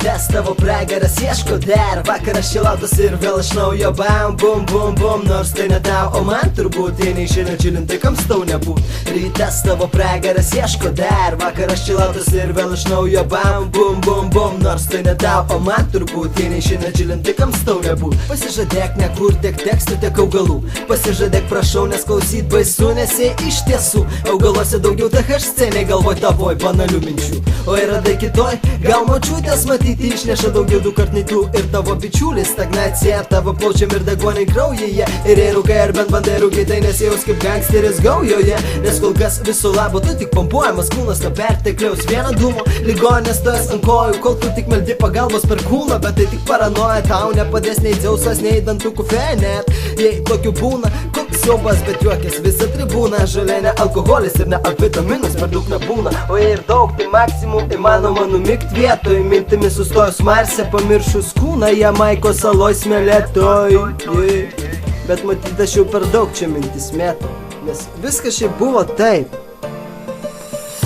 Rytas tavo pragaras ieško dar, vakaras šilautas ir vėl iš naujo bam, bum, bum, bum, nors tai ne tau, o man turbūt jei neišeina čilinti, kams tau nebūt. Rytas tavo pragaras ieško dar, vakaras šilautas ir vėl iš naujo bam, bum, bum, bum, nors tai ne tau, o man turbūt jei neišeina čilinti, kams tau nebūt. Pasižadėk nekur tiek tekstų, tiek augalų, pasižadėk prašau, nes klausyt baisu, nes jei iš tiesų augaluose daugiau THC, nei galvoj tavoj banalių minčių. O yra tai kitoj, gal močiutės matyti išneša daugiau du kart nei tu ir tavo bičiulis. Stagnacija tavo plaučiam ir deguoniai kraujyje, ir jei rūkai ar bent bandai rūkai, tai nesijaus kaip gangsteris gaujoje, nes kol kas viso labo tu tik pompuojamas kūnas nuo pertekliaus vieno dūmo, ligoninės stovės ant kojų, kol tu tik meldi pagalbos per kūną, bet tai tik paranoja, tau nepadės nei Dzeusas, nei dantukų fėja net. Jei tokių būna, koks siaubas, bet juokės visą tribūną, žalia ne alkoholis ir ne vitaminus per daug nebūna, o jei ir daug, tai maksimum įmanoma numikt vietoj, mintimis sustojus Marse, pamiršus kūną Jamaikos saloj smėlėtoj. Bet matyt aš jau per daug čia mintis mėtau, nes viskas šiaip buvo taip.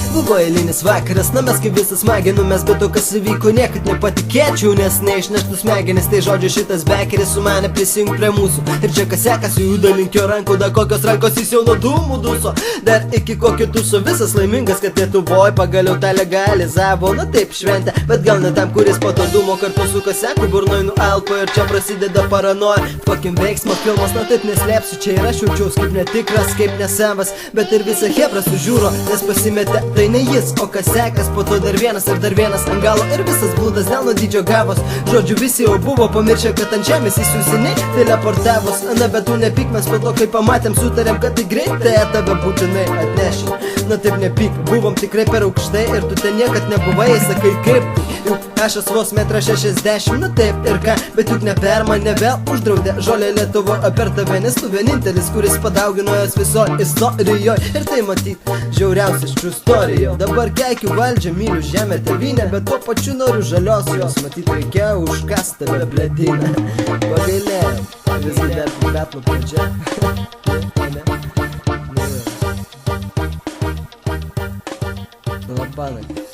Buvo eilinis vakaras, na mes kaip visas smaginomės, bet to kas įvyko niekad nepatikėčiau, nes neišneštų smegenis, tai žodžiu šitas bekeris su mane prisijung prie mūsų. Ir čia kas sekasi juda link jo rankų, da kokios rankos jis jau nuo dūmų duso. Dar iki kokio tuso visas laimingas, kad Lietuvoj pagaliau tą legalizavo, na taip šventę, bet gal ne tam, kuris po to dūmo kartu su kaseku burnoj nualpo ir čia prasideda paranoja. Fucking veiksmo filmas, na taip neslėpsiu, čia ir aš jaučiaus kaip netikras, kaip nesavas, bet ir visa hebra sužiūro, nes pasimetė. Tai ne jis, o kas sekas, po to dar vienas ir dar vienas ant galo ir visas blūdas dėl nuo dydžio gavos. Žodžiu visi jau buvo pamiršę, kad ant žemės įsiusiniai teleportavos. Na bet tu nepyk, mes po to kai pamatėm sutarėm, kad tai greitai tave būtinai atnešim. Na taip nepyk, buvom tikrai per aukštai ir tu ten niekad nebuvai, sakai kaip tai. Juk aš esu vos 1,60 m, na taip ir ką, bet juk ne per mane vėl uždraudė žolė Lietuvo per tave, nes tu vienintelis, kuris padaugino jos viso istorijoj. Ir tai matyt žiauriausias true story. Dabar keikiu valdžią, myliu žemę, tėvynę, bet tuo pačiu noriu žalios jos. Matyt reikėjo užkast tave bledinę. Pagailėjau, visgi dar betlo pradžia. Labanai.